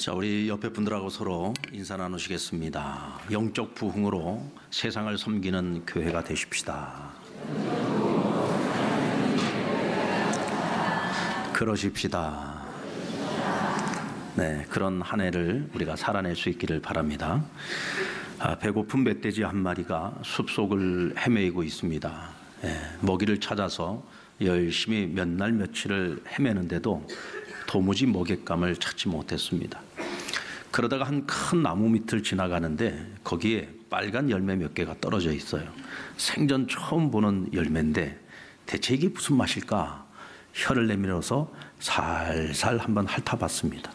자, 우리 옆에 분들하고 서로 인사 나누시겠습니다. 영적 부흥으로 세상을 섬기는 교회가 되십시다. 그러십시다. 네, 그런 한 해를 우리가 살아낼 수 있기를 바랍니다. 배고픈 멧돼지 한 마리가 숲속을 헤매이고 있습니다. 먹이를 찾아서 열심히 몇 날 며칠을 헤매는데도 도무지 먹잇감을 찾지 못했습니다. 그러다가 한 큰 나무 밑을 지나가는데 거기에 빨간 열매 몇 개가 떨어져 있어요. 생전 처음 보는 열매인데 대체 이게 무슨 맛일까? 혀를 내밀어서 살살 한번 핥아봤습니다.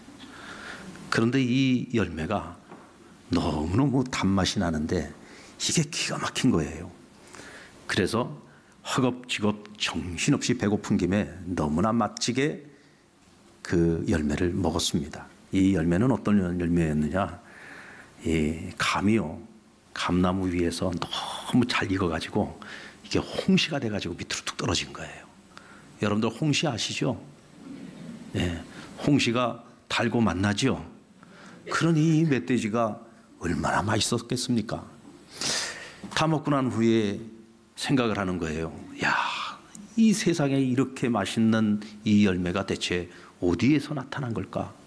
그런데 이 열매가 너무너무 단맛이 나는데 이게 기가 막힌 거예요. 그래서 허겁지겁 정신없이 배고픈 김에 너무나 맛지게 그 열매를 먹었습니다. 이 열매는 어떤 열매였느냐? 이 감이요, 감나무 위에서 너무 잘 익어가지고 이게 홍시가 돼가지고 밑으로 뚝 떨어진 거예요. 여러분들 홍시 아시죠? 네, 홍시가 달고 맛나죠? 그러니 이 멧돼지가 얼마나 맛있었겠습니까? 다 먹고 난 후에 생각을 하는 거예요. 야, 이 세상에 이렇게 맛있는 이 열매가 대체 어디에서 나타난 걸까?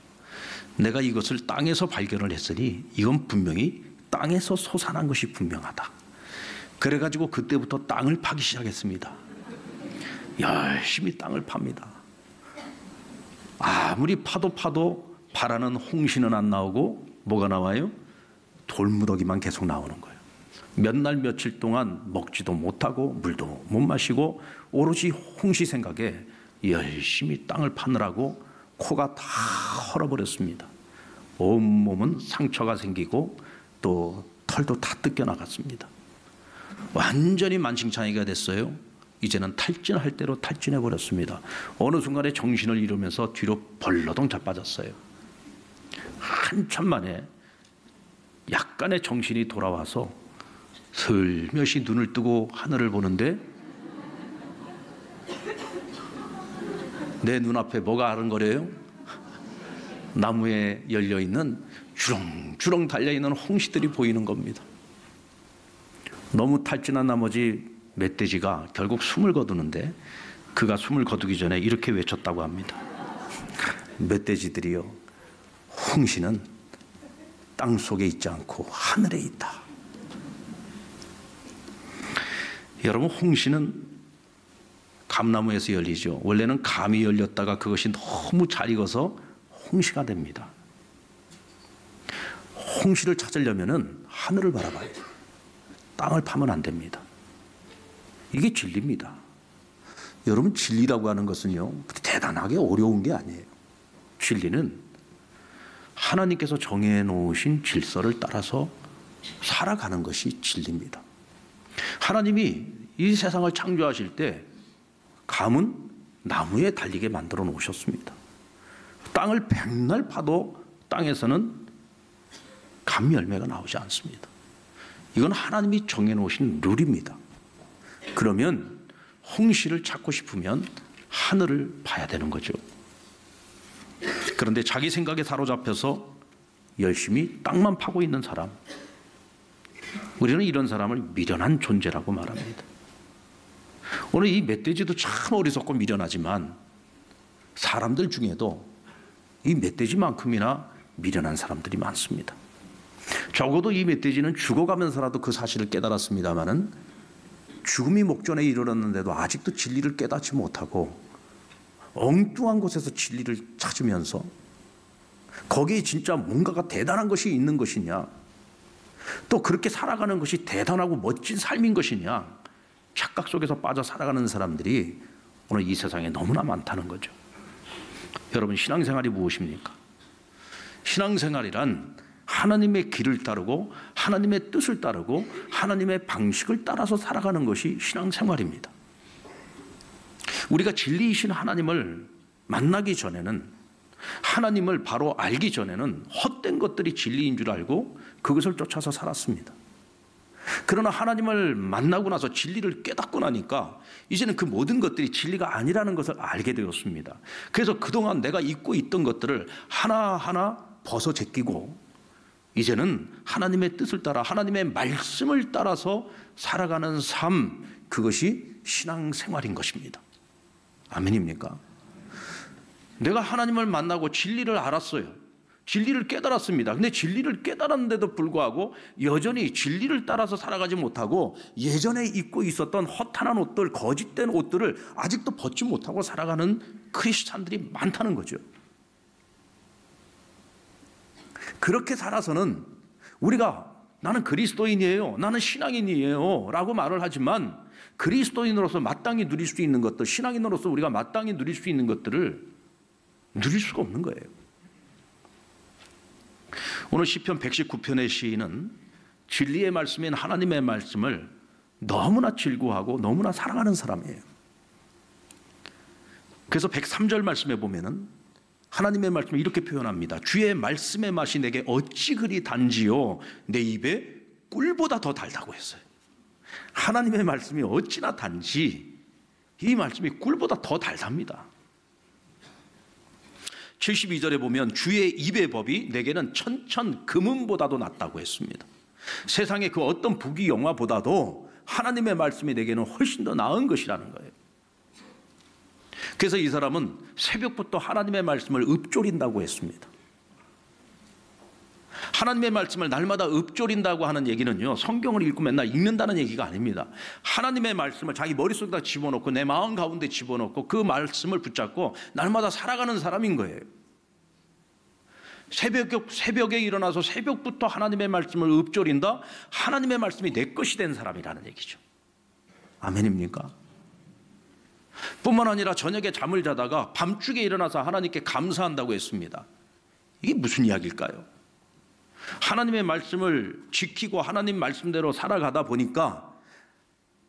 내가 이것을 땅에서 발견을 했으니 이건 분명히 땅에서 솟아난 것이 분명하다. 그래가지고 그때부터 땅을 파기 시작했습니다. 열심히 땅을 팝니다. 아무리 파도 바라는 홍시는 안 나오고 뭐가 나와요? 돌무더기만 계속 나오는 거예요. 몇 날 며칠 동안 먹지도 못하고 물도 못 마시고 오로지 홍시 생각에 열심히 땅을 파느라고 코가 다 헐어버렸습니다. 온몸은 상처가 생기고 또 털도 다 뜯겨나갔습니다. 완전히 만신창이가 됐어요. 이제는 탈진할 대로 탈진해버렸습니다. 어느 순간에 정신을 잃으면서 뒤로 벌러덩 자빠졌어요. 한참 만에 약간의 정신이 돌아와서 슬며시 눈을 뜨고 하늘을 보는데 내 눈앞에 뭐가 아른거려요? 나무에 열려있는 주렁주렁 달려있는 홍시들이 보이는 겁니다. 너무 탈진한 나머지 멧돼지가 결국 숨을 거두는데 그가 숨을 거두기 전에 이렇게 외쳤다고 합니다. 멧돼지들이요, 홍시는 땅속에 있지 않고 하늘에 있다. 여러분, 홍시는 감나무에서 열리죠. 원래는 감이 열렸다가 그것이 너무 잘 익어서 홍시가 됩니다. 홍시를 찾으려면 하늘을 바라봐야 돼요. 땅을 파면 안 됩니다. 이게 진리입니다. 여러분, 진리라고 하는 것은요, 대단하게 어려운 게 아니에요. 진리는 하나님께서 정해놓으신 질서를 따라서 살아가는 것이 진리입니다. 하나님이 이 세상을 창조하실 때 감은 나무에 달리게 만들어 놓으셨습니다. 땅을 백날 파도 땅에서는 감 열매가 나오지 않습니다. 이건 하나님이 정해놓으신 룰입니다. 그러면 홍시를 찾고 싶으면 하늘을 봐야 되는 거죠. 그런데 자기 생각에 사로잡혀서 열심히 땅만 파고 있는 사람, 우리는 이런 사람을 미련한 존재라고 말합니다. 오늘 이 멧돼지도 참 어리석고 미련하지만 사람들 중에도 이 멧돼지만큼이나 미련한 사람들이 많습니다. 적어도 이 멧돼지는 죽어가면서라도 그 사실을 깨달았습니다마는 죽음이 목전에 이르렀는데도 아직도 진리를 깨닫지 못하고 엉뚱한 곳에서 진리를 찾으면서 거기에 진짜 뭔가가 대단한 것이 있는 것이냐, 또 그렇게 살아가는 것이 대단하고 멋진 삶인 것이냐, 착각 속에서 빠져 살아가는 사람들이 오늘 이 세상에 너무나 많다는 거죠. 여러분, 신앙생활이 무엇입니까? 신앙생활이란 하나님의 길을 따르고 하나님의 뜻을 따르고 하나님의 방식을 따라서 살아가는 것이 신앙생활입니다. 우리가 진리이신 하나님을 만나기 전에는, 하나님을 바로 알기 전에는 헛된 것들이 진리인 줄 알고 그것을 쫓아서 살았습니다. 그러나 하나님을 만나고 나서 진리를 깨닫고 나니까 이제는 그 모든 것들이 진리가 아니라는 것을 알게 되었습니다. 그래서 그동안 내가 잊고 있던 것들을 하나하나 벗어 제끼고 이제는 하나님의 뜻을 따라 하나님의 말씀을 따라서 살아가는 삶, 그것이 신앙생활인 것입니다. 아멘입니까? 내가 하나님을 만나고 진리를 알았어요. 진리를 깨달았습니다. 근데 진리를 깨달았는데도 불구하고 여전히 진리를 따라서 살아가지 못하고 예전에 입고 있었던 허탄한 옷들, 거짓된 옷들을 아직도 벗지 못하고 살아가는 크리스찬들이 많다는 거죠. 그렇게 살아서는 우리가 나는 그리스도인이에요, 나는 신앙인이에요 라고 말을 하지만 그리스도인으로서 마땅히 누릴 수 있는 것들, 신앙인으로서 우리가 마땅히 누릴 수 있는 것들을 누릴 수가 없는 거예요. 오늘 시편 119편의 시인은 진리의 말씀인 하나님의 말씀을 너무나 즐거워하고 너무나 사랑하는 사람이에요. 그래서 103절 말씀에 보면은 하나님의 말씀을 이렇게 표현합니다. 주의 말씀의 맛이 내게 어찌 그리 단지요 내 입에 꿀보다 더 달다고 했어요. 하나님의 말씀이 어찌나 단지 이 말씀이 꿀보다 더 달답니다. 72절에 보면 주의 입의 법이 내게는 천천 금은보다도 낫다고 했습니다. 세상의 그 어떤 부귀 영화보다도 하나님의 말씀이 내게는 훨씬 더 나은 것이라는 거예요. 그래서 이 사람은 새벽부터 하나님의 말씀을 읊조린다고 했습니다. 하나님의 말씀을 날마다 읊조린다고 하는 얘기는요, 성경을 읽고 맨날 읽는다는 얘기가 아닙니다. 하나님의 말씀을 자기 머릿속에다 집어넣고 내 마음 가운데 집어넣고 그 말씀을 붙잡고 날마다 살아가는 사람인 거예요. 새벽에 일어나서 새벽부터 하나님의 말씀을 읊조린다? 하나님의 말씀이 내 것이 된 사람이라는 얘기죠. 아멘입니까? 뿐만 아니라 저녁에 잠을 자다가 밤중에 일어나서 하나님께 감사한다고 했습니다. 이게 무슨 이야기일까요? 하나님의 말씀을 지키고 하나님 말씀대로 살아가다 보니까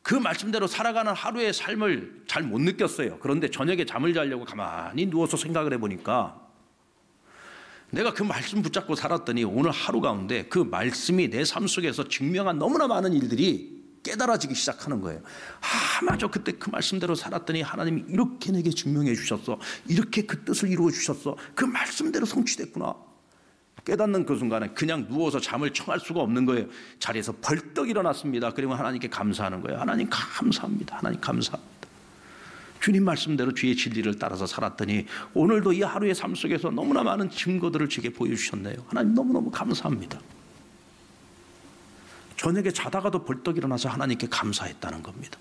그 말씀대로 살아가는 하루의 삶을 잘 못 느꼈어요. 그런데 저녁에 잠을 자려고 가만히 누워서 생각을 해보니까 내가 그 말씀 붙잡고 살았더니 오늘 하루 가운데 그 말씀이 내 삶 속에서 증명한 너무나 많은 일들이 깨달아지기 시작하는 거예요. 맞아, 그때 그 말씀대로 살았더니 하나님이 이렇게 내게 증명해 주셨어, 이렇게 그 뜻을 이루어 주셨어, 그 말씀대로 성취됐구나. 깨닫는 그 순간에 그냥 누워서 잠을 청할 수가 없는 거예요. 자리에서 벌떡 일어났습니다. 그러면 하나님께 감사하는 거예요. 하나님 감사합니다. 하나님 감사합니다. 주님 말씀대로 주의 진리를 따라서 살았더니 오늘도 이 하루의 삶 속에서 너무나 많은 증거들을 제게 보여주셨네요. 하나님 너무너무 감사합니다. 저녁에 자다가도 벌떡 일어나서 하나님께 감사했다는 겁니다.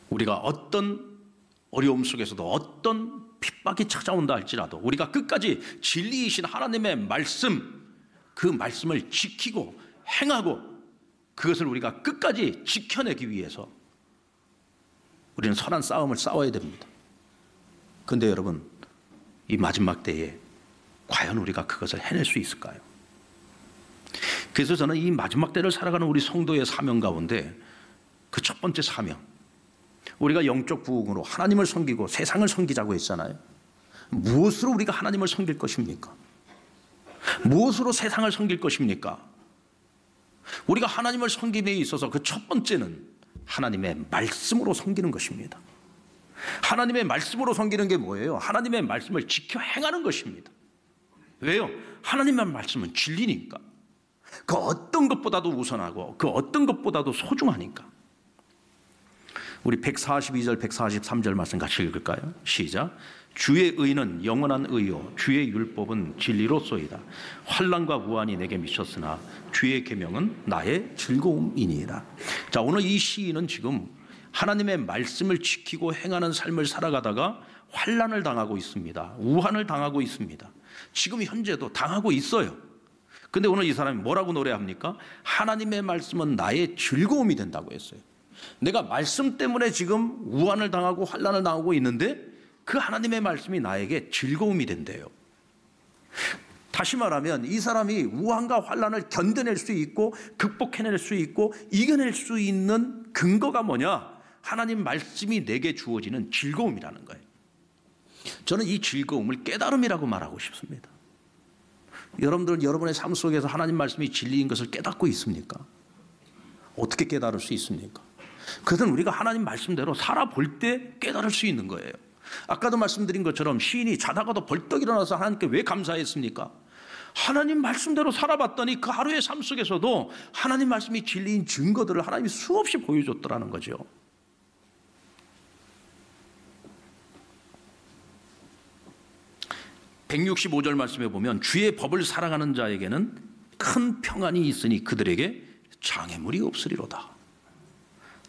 우리가 어떤 어려움 속에서도 어떤 핍박이 찾아온다 할지라도 우리가 끝까지 진리이신 하나님의 말씀, 그 말씀을 지키고 행하고 그것을 우리가 끝까지 지켜내기 위해서 우리는 선한 싸움을 싸워야 됩니다. 그런데 여러분, 이 마지막 때에 과연 우리가 그것을 해낼 수 있을까요? 그래서 저는 이 마지막 때를 살아가는 우리 성도의 사명 가운데 그 첫 번째 사명, 우리가 영적 부흥으로 하나님을 섬기고 세상을 섬기자고 했잖아요. 무엇으로 우리가 하나님을 섬길 것입니까? 무엇으로 세상을 섬길 것입니까? 우리가 하나님을 섬김에 있어서 그 첫 번째는 하나님의 말씀으로 섬기는 것입니다. 하나님의 말씀으로 섬기는 게 뭐예요? 하나님의 말씀을 지켜 행하는 것입니다. 왜요? 하나님의 말씀은 진리니까. 그 어떤 것보다도 우선하고 그 어떤 것보다도 소중하니까. 우리 142절 143절 말씀 같이 읽을까요? 시작. 주의 의는 영원한 의요 주의 율법은 진리로소이다. 환난과 우환이 내게 미쳤으나 주의 계명은 나의 즐거움이니이다. 자, 오늘 이 시인은 지금 하나님의 말씀을 지키고 행하는 삶을 살아가다가 환난을 당하고 있습니다. 우환을 당하고 있습니다. 지금 현재도 당하고 있어요. 근데 오늘 이 사람이 뭐라고 노래합니까? 하나님의 말씀은 나의 즐거움이 된다고 했어요. 내가 말씀 때문에 지금 우환을 당하고 환난을 당하고 있는데 그 하나님의 말씀이 나에게 즐거움이 된대요. 다시 말하면 이 사람이 우환과 환난을 견뎌낼 수 있고 극복해낼 수 있고 이겨낼 수 있는 근거가 뭐냐? 하나님 말씀이 내게 주어지는 즐거움이라는 거예요. 저는 이 즐거움을 깨달음이라고 말하고 싶습니다. 여러분들은 여러분의 삶 속에서 하나님 말씀이 진리인 것을 깨닫고 있습니까? 어떻게 깨달을 수 있습니까? 그것은 우리가 하나님 말씀대로 살아볼 때 깨달을 수 있는 거예요. 아까도 말씀드린 것처럼 시인이 자다가도 벌떡 일어나서 하나님께 왜 감사했습니까? 하나님 말씀대로 살아봤더니 그 하루의 삶 속에서도 하나님 말씀이 진리인 증거들을 하나님이 수없이 보여줬더라는 거죠. (165절) 말씀에 보면 주의 법을 사랑하는 자에게는 큰 평안이 있으니 그들에게 장애물이 없으리로다.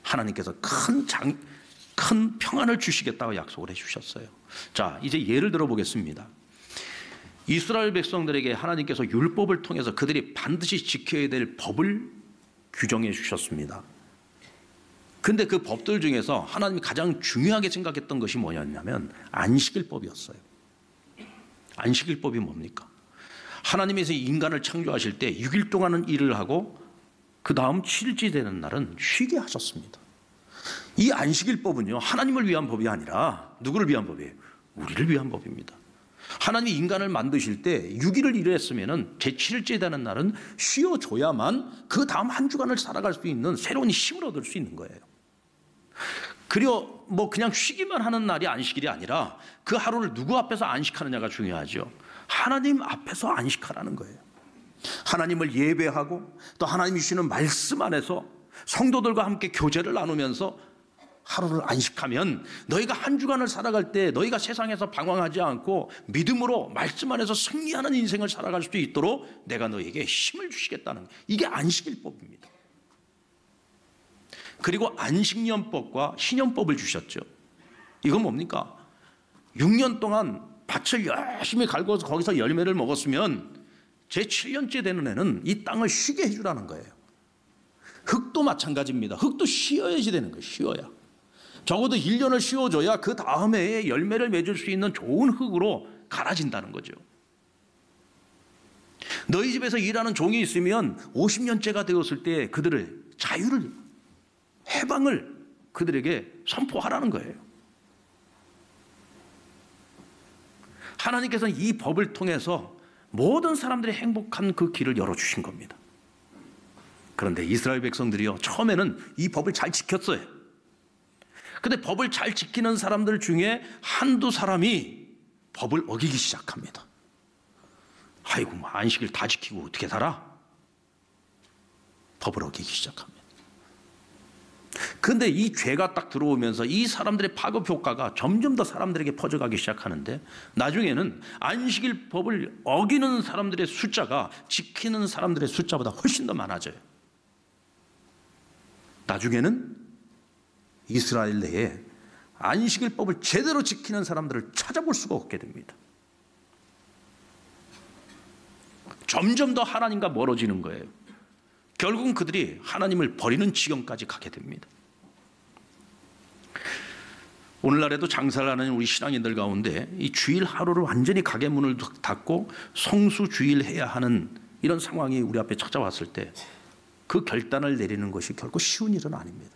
하나님께서 큰 평안을 주시겠다고 약속을 해주셨어요. 자, 이제 예를 들어 보겠습니다. 이스라엘 백성들에게 하나님께서 율법을 통해서 그들이 반드시 지켜야 될 법을 규정해 주셨습니다. 근데 그 법들 중에서 하나님이 가장 중요하게 생각했던 것이 뭐였냐면 안식일법이었어요. 안식일법이 뭡니까? 하나님께서 인간을 창조하실 때 6일 동안은 일을 하고 그 다음 7일째 되는 날은 쉬게 하셨습니다. 이 안식일법은요, 하나님을 위한 법이 아니라 누구를 위한 법이에요? 우리를 위한 법입니다. 하나님이 인간을 만드실 때 6일을 일했으면 제7일째 되는 날은 쉬어줘야만 그 다음 한 주간을 살아갈 수 있는 새로운 힘을 얻을 수 있는 거예요. 그리고 그냥 쉬기만 하는 날이 안식일이 아니라 그 하루를 누구 앞에서 안식하느냐가 중요하죠. 하나님 앞에서 안식하라는 거예요. 하나님을 예배하고 또 하나님이 주시는 말씀 안에서 성도들과 함께 교제를 나누면서 하루를 안식하면 너희가 한 주간을 살아갈 때 너희가 세상에서 방황하지 않고 믿음으로 말씀 안에서 승리하는 인생을 살아갈 수 있도록 내가 너희에게 힘을 주시겠다는 거예요. 이게 안식일법입니다. 그리고 안식년법과 신년법을 주셨죠. 이건 뭡니까? 6년 동안 밭을 열심히 갈고서 거기서 열매를 먹었으면 제7년째 되는 해는 이 땅을 쉬게 해주라는 거예요. 흙도 마찬가지입니다. 흙도 쉬어야지 되는 거예요. 쉬어야. 적어도 1년을 쉬어줘야 그 다음 해에 열매를 맺을 수 있는 좋은 흙으로 갈아진다는 거죠. 너희 집에서 일하는 종이 있으면 50년째가 되었을 때 그들을 자유를, 해방을 그들에게 선포하라는 거예요. 하나님께서는 이 법을 통해서 모든 사람들이 행복한 그 길을 열어주신 겁니다. 그런데 이스라엘 백성들이요, 처음에는 이 법을 잘 지켰어요. 근데 법을 잘 지키는 사람들 중에 한두 사람이 법을 어기기 시작합니다. 아이고, 안식일 다 지키고 어떻게 살아? 법을 어기기 시작합니다. 근데 이 죄가 딱 들어오면서 이 사람들의 파급 효과가 점점 더 사람들에게 퍼져가기 시작하는데 나중에는 안식일 법을 어기는 사람들의 숫자가 지키는 사람들의 숫자보다 훨씬 더 많아져요. 나중에는 이스라엘 내에 안식일법을 제대로 지키는 사람들을 찾아볼 수가 없게 됩니다. 점점 더 하나님과 멀어지는 거예요. 결국은 그들이 하나님을 버리는 지경까지 가게 됩니다. 오늘날에도 장사를 하는 우리 신앙인들 가운데 이 주일 하루를 완전히 가게 문을 닫고 성수주일 해야 하는 이런 상황이 우리 앞에 찾아왔을 때 그 결단을 내리는 것이 결코 쉬운 일은 아닙니다.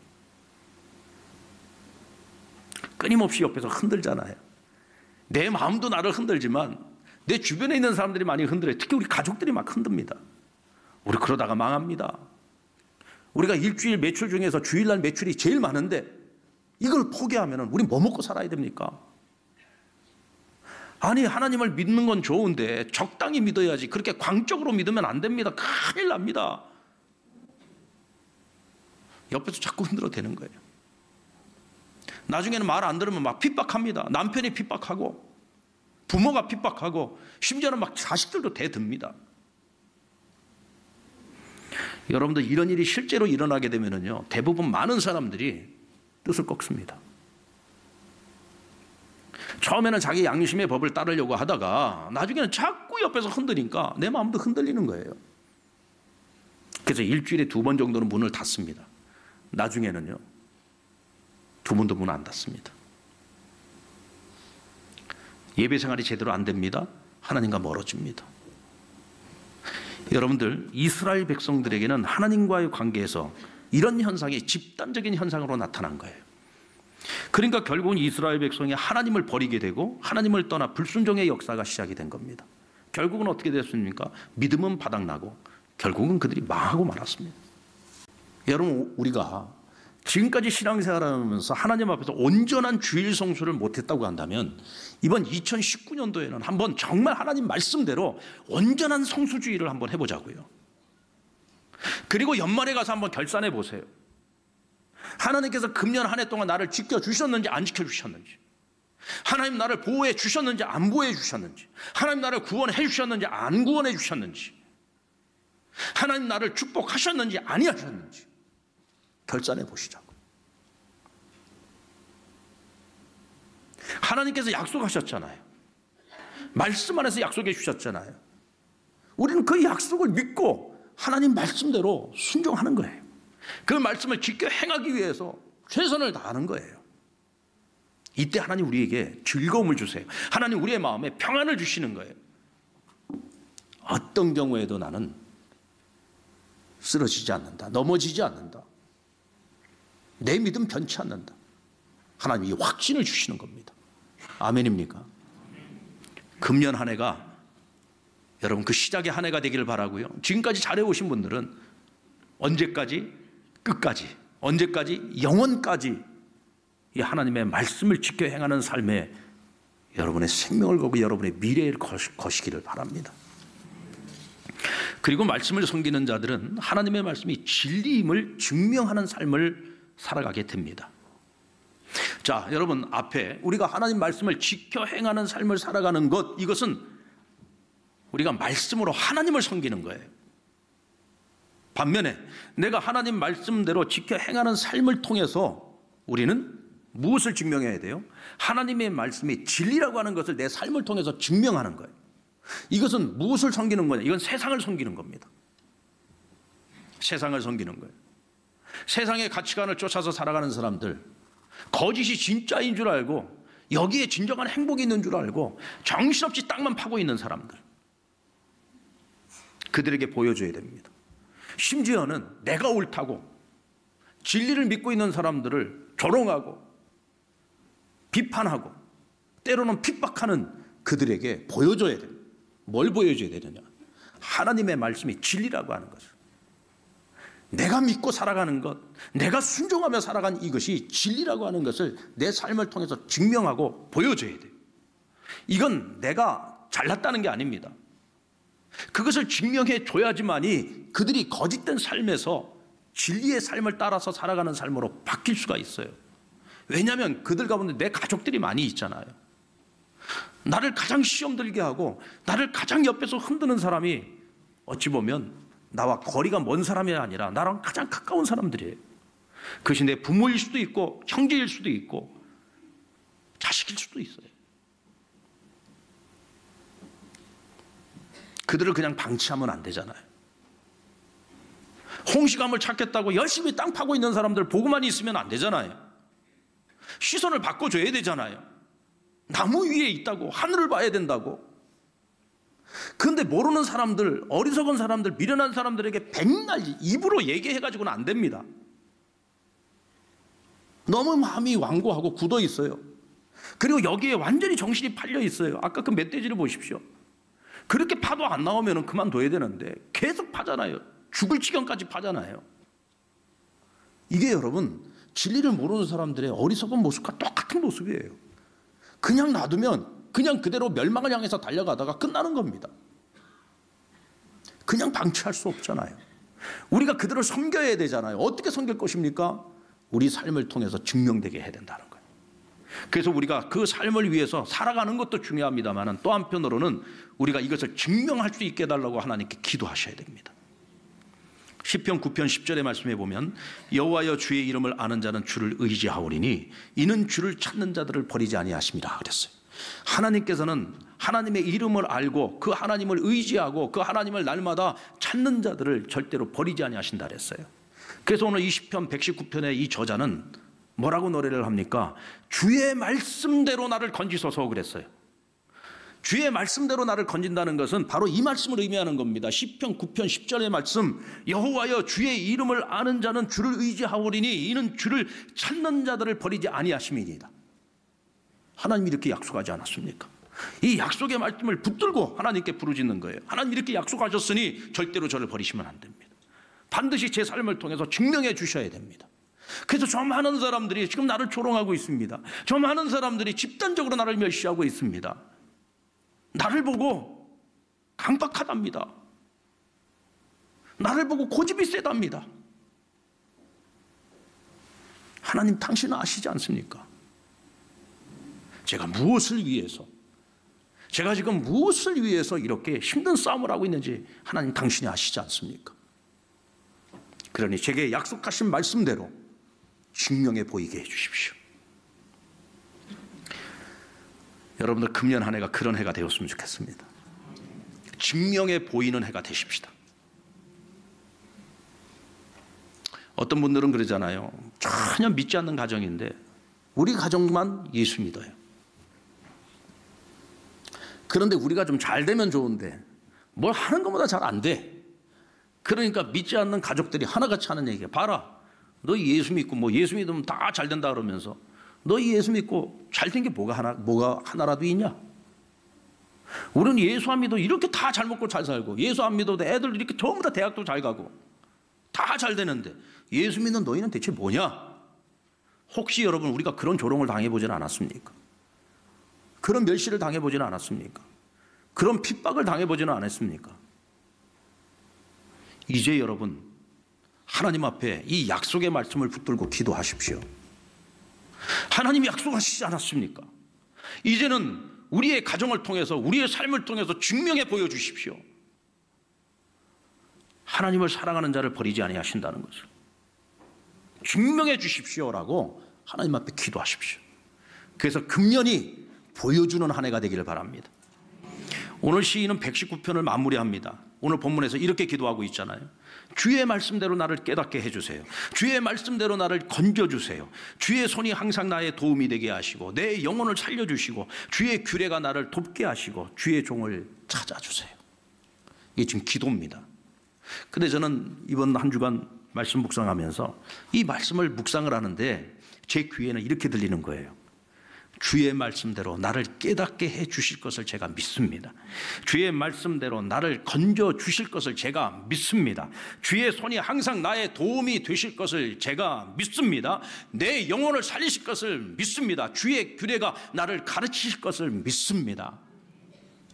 끊임없이 옆에서 흔들잖아요. 내 마음도 나를 흔들지만 내 주변에 있는 사람들이 많이 흔들어요. 특히 우리 가족들이 막 흔듭니다. 우리 그러다가 망합니다. 우리가 일주일 매출 중에서 주일날 매출이 제일 많은데 이걸 포기하면 우리 뭐 먹고 살아야 됩니까? 아니, 하나님을 믿는 건 좋은데 적당히 믿어야지. 그렇게 광적으로 믿으면 안 됩니다. 큰일 납니다. 옆에서 자꾸 흔들어대는 거예요. 나중에는 말 안 들으면 막 핍박합니다. 남편이 핍박하고 부모가 핍박하고 심지어는 막 자식들도 대듭니다. 여러분들, 이런 일이 실제로 일어나게 되면요, 대부분 많은 사람들이 뜻을 꺾습니다. 처음에는 자기 양심의 법을 따르려고 하다가 나중에는 자꾸 옆에서 흔드니까 내 마음도 흔들리는 거예요. 그래서 일주일에 2번 정도는 문을 닫습니다. 나중에는요, 2번도 문 안 닫습니다. 예배 생활이 제대로 안 됩니다. 하나님과 멀어집니다. 여러분들, 이스라엘 백성들에게는 하나님과의 관계에서 이런 현상이 집단적인 현상으로 나타난 거예요. 그러니까 결국은 이스라엘 백성이 하나님을 버리게 되고 하나님을 떠나 불순종의 역사가 시작이 된 겁니다. 결국은 어떻게 됐습니까? 믿음은 바닥나고 결국은 그들이 망하고 말았습니다. 여러분, 우리가 지금까지 신앙생활하면서 하나님 앞에서 온전한 주일 성수를 못했다고 한다면 이번 2019년도에는 한번 정말 하나님 말씀대로 온전한 성수주의를 한번 해보자고요. 그리고 연말에 가서 한번 결산해 보세요. 하나님께서 금년 한 해 동안 나를 지켜주셨는지 안 지켜주셨는지, 하나님 나를 보호해 주셨는지 안 보호해 주셨는지, 하나님 나를 구원해 주셨는지 안 구원해 주셨는지, 하나님 나를 축복하셨는지 아니하셨는지 결산해 보시자고. 하나님께서 약속하셨잖아요. 말씀 안에서 약속해 주셨잖아요. 우리는 그 약속을 믿고 하나님 말씀대로 순종하는 거예요. 그 말씀을 지켜 행하기 위해서 최선을 다하는 거예요. 이때 하나님 우리에게 즐거움을 주세요. 하나님 우리의 마음에 평안을 주시는 거예요. 어떤 경우에도 나는 쓰러지지 않는다. 넘어지지 않는다. 내 믿음 변치 않는다. 하나님이 확신을 주시는 겁니다. 아멘입니까? 금년 한 해가 여러분 그 시작의 한 해가 되기를 바라고요. 지금까지 잘해오신 분들은 언제까지? 끝까지. 언제까지? 영원까지 이 하나님의 말씀을 지켜 행하는 삶에 여러분의 생명을 걸고 여러분의 미래를 거시기를 바랍니다. 그리고 말씀을 섬기는 자들은 하나님의 말씀이 진리임을 증명하는 삶을 살아가게 됩니다. 자, 여러분 앞에 우리가 하나님 말씀을 지켜 행하는 삶을 살아가는 것, 이것은 우리가 말씀으로 하나님을 섬기는 거예요. 반면에 내가 하나님 말씀대로 지켜 행하는 삶을 통해서 우리는 무엇을 증명해야 돼요? 하나님의 말씀이 진리라고 하는 것을 내 삶을 통해서 증명하는 거예요. 이것은 무엇을 섬기는 거냐? 이건 세상을 섬기는 겁니다. 세상을 섬기는 거예요. 세상의 가치관을 쫓아서 살아가는 사람들, 거짓이 진짜인 줄 알고 여기에 진정한 행복이 있는 줄 알고 정신없이 땅만 파고 있는 사람들, 그들에게 보여줘야 됩니다. 심지어는 내가 옳다고 진리를 믿고 있는 사람들을 조롱하고 비판하고 때로는 핍박하는 그들에게 보여줘야 됩니다. 뭘 보여줘야 되느냐? 하나님의 말씀이 진리라고 하는 것을, 내가 믿고 살아가는 것, 내가 순종하며 살아간 이것이 진리라고 하는 것을 내 삶을 통해서 증명하고 보여줘야 돼요. 이건 내가 잘났다는 게 아닙니다. 그것을 증명해 줘야지만이 그들이 거짓된 삶에서 진리의 삶을 따라서 살아가는 삶으로 바뀔 수가 있어요. 왜냐하면 그들 가운데 내 가족들이 많이 있잖아요. 나를 가장 시험 들게 하고 나를 가장 옆에서 흔드는 사람이 어찌 보면 나와 거리가 먼 사람이 아니라 나랑 가장 가까운 사람들이에요. 그것이 내 부모일 수도 있고 형제일 수도 있고 자식일 수도 있어요. 그들을 그냥 방치하면 안 되잖아요. 홍시감을 찾겠다고 열심히 땅 파고 있는 사람들 보고만 있으면 안 되잖아요. 시선을 바꿔줘야 되잖아요. 나무 위에 있다고, 하늘을 봐야 된다고. 그런데 모르는 사람들, 어리석은 사람들, 미련한 사람들에게 백날 입으로 얘기해가지고는 안 됩니다. 너무 마음이 완고하고 굳어 있어요. 그리고 여기에 완전히 정신이 팔려 있어요. 아까 그 멧돼지를 보십시오. 그렇게 파도 안 나오면 그만둬야 되는데 계속 파잖아요. 죽을 지경까지 파잖아요. 이게 여러분 진리를 모르는 사람들의 어리석은 모습과 똑같은 모습이에요. 그냥 놔두면 그냥 그대로 멸망을 향해서 달려가다가 끝나는 겁니다. 그냥 방치할 수 없잖아요. 우리가 그들을 섬겨야 되잖아요. 어떻게 섬길 것입니까? 우리 삶을 통해서 증명되게 해야 된다는 거예요. 그래서 우리가 그 삶을 위해서 살아가는 것도 중요합니다만 또 한편으로는 우리가 이것을 증명할 수 있게 해달라고 하나님께 기도하셔야 됩니다. 시편 9편 10절의 말씀에 보면 여호와여 주의 이름을 아는 자는 주를 의지하오리니 이는 주를 찾는 자들을 버리지 아니하심이라 그랬어요. 하나님께서는 하나님의 이름을 알고 그 하나님을 의지하고 그 하나님을 날마다 찾는 자들을 절대로 버리지 아니하신다 그랬어요. 그래서 오늘 이 시편 119편의 이 저자는 뭐라고 노래를 합니까? 주의 말씀대로 나를 건지소서 그랬어요. 주의 말씀대로 나를 건진다는 것은 바로 이 말씀을 의미하는 겁니다. 시편 9편 10절의 말씀, 여호와여 주의 이름을 아는 자는 주를 의지하오리니 이는 주를 찾는 자들을 버리지 아니하심이니이다. 하나님이 이렇게 약속하지 않았습니까? 이 약속의 말씀을 붙들고 하나님께 부르짖는 거예요. 하나님 이렇게 약속하셨으니 절대로 저를 버리시면 안 됩니다. 반드시 제 삶을 통해서 증명해 주셔야 됩니다. 그래서 저 많은 사람들이 지금 나를 조롱하고 있습니다. 저 많은 사람들이 집단적으로 나를 멸시하고 있습니다. 나를 보고 강박하답니다. 나를 보고 고집이 세답니다. 하나님, 당신은 아시지 않습니까? 제가 무엇을 위해서, 제가 지금 무엇을 위해서 이렇게 힘든 싸움을 하고 있는지 하나님, 당신이 아시지 않습니까? 그러니 제게 약속하신 말씀대로 증명해 보이게 해주십시오. 여러분들, 금년 한 해가 그런 해가 되었으면 좋겠습니다. 증명해 보이는 해가 되십시다. 어떤 분들은 그러잖아요. 전혀 믿지 않는 가정인데 우리 가정만 예수 믿어요. 그런데 우리가 좀 잘 되면 좋은데 뭘 하는 것보다 잘 안 돼. 그러니까 믿지 않는 가족들이 하나같이 하는 얘기야. 봐라, 너 예수 믿고 뭐 예수 믿으면 다 잘 된다 그러면서 너 예수 믿고 잘 된 게 뭐가 하나라도 있냐? 우리는 예수 안 믿어도 이렇게 다 잘 먹고 잘 살고, 예수 안 믿어도 애들 이렇게 전부 다 대학도 잘 가고 다 잘 되는데 예수 믿는 너희는 대체 뭐냐? 혹시 여러분, 우리가 그런 조롱을 당해보지는 않았습니까? 그런 멸시를 당해보지는 않았습니까? 그런 핍박을 당해보지는 않았습니까? 이제 여러분, 하나님 앞에 이 약속의 말씀을 붙들고 기도하십시오. 하나님이 약속하시지 않았습니까? 이제는 우리의 가정을 통해서, 우리의 삶을 통해서 증명해 보여주십시오. 하나님을 사랑하는 자를 버리지 아니하신다는 것을 증명해 주십시오라고 하나님 앞에 기도하십시오. 그래서 금년이 보여주는 한 해가 되기를 바랍니다. 오늘 시인은 119편을 마무리합니다. 오늘 본문에서 이렇게 기도하고 있잖아요. 주의 말씀대로 나를 깨닫게 해주세요. 주의 말씀대로 나를 건져주세요. 주의 손이 항상 나의 도움이 되게 하시고 내 영혼을 살려주시고 주의 규례가 나를 돕게 하시고 주의 종을 찾아주세요. 이게 지금 기도입니다. 근데 저는 이번 한 주간 말씀 묵상하면서 이 말씀을 묵상을 하는데 제 귀에는 이렇게 들리는 거예요. 주의 말씀대로 나를 깨닫게 해 주실 것을 제가 믿습니다. 주의 말씀대로 나를 건져 주실 것을 제가 믿습니다. 주의 손이 항상 나의 도움이 되실 것을 제가 믿습니다. 내 영혼을 살리실 것을 믿습니다. 주의 규례가 나를 가르치실 것을 믿습니다.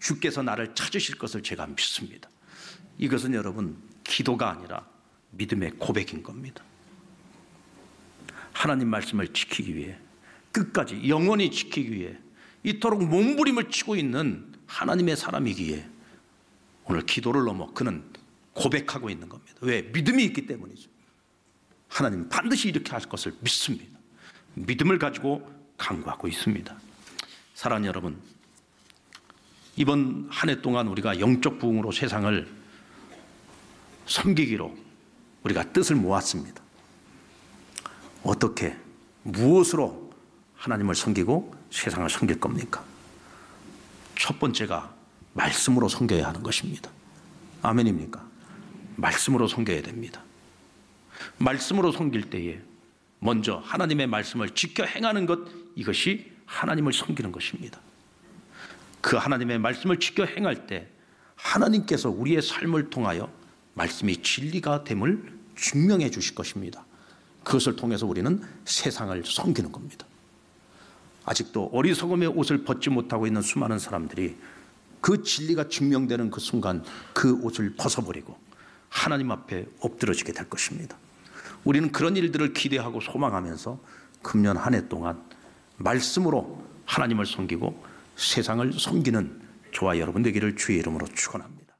주께서 나를 찾으실 것을 제가 믿습니다. 이것은 여러분, 기도가 아니라 믿음의 고백인 겁니다. 하나님 말씀을 지키기 위해, 끝까지 영원히 지키기 위해 이토록 몸부림을 치고 있는 하나님의 사람이기에 오늘 기도를 넘어 그는 고백하고 있는 겁니다. 왜? 믿음이 있기 때문이죠. 하나님 반드시 이렇게 할 것을 믿습니다. 믿음을 가지고 강구하고 있습니다. 사랑하는 여러분, 이번 한 해 동안 우리가 영적 부흥으로 세상을 섬기기로 우리가 뜻을 모았습니다. 어떻게, 무엇으로 하나님을 섬기고 세상을 섬길 겁니까? 첫 번째가 말씀으로 섬겨야 하는 것입니다. 아멘입니까? 말씀으로 섬겨야 됩니다. 말씀으로 섬길 때에 먼저 하나님의 말씀을 지켜 행하는 것, 이것이 하나님을 섬기는 것입니다. 그 하나님의 말씀을 지켜 행할 때 하나님께서 우리의 삶을 통하여 말씀이 진리가 됨을 증명해 주실 것입니다. 그것을 통해서 우리는 세상을 섬기는 겁니다. 아직도 어리석음의 옷을 벗지 못하고 있는 수많은 사람들이 그 진리가 증명되는 그 순간 그 옷을 벗어버리고 하나님 앞에 엎드러지게 될 것입니다. 우리는 그런 일들을 기대하고 소망하면서 금년 한 해 동안 말씀으로 하나님을 섬기고 세상을 섬기는 저와 여러분 되기를 주의 이름으로 축원합니다.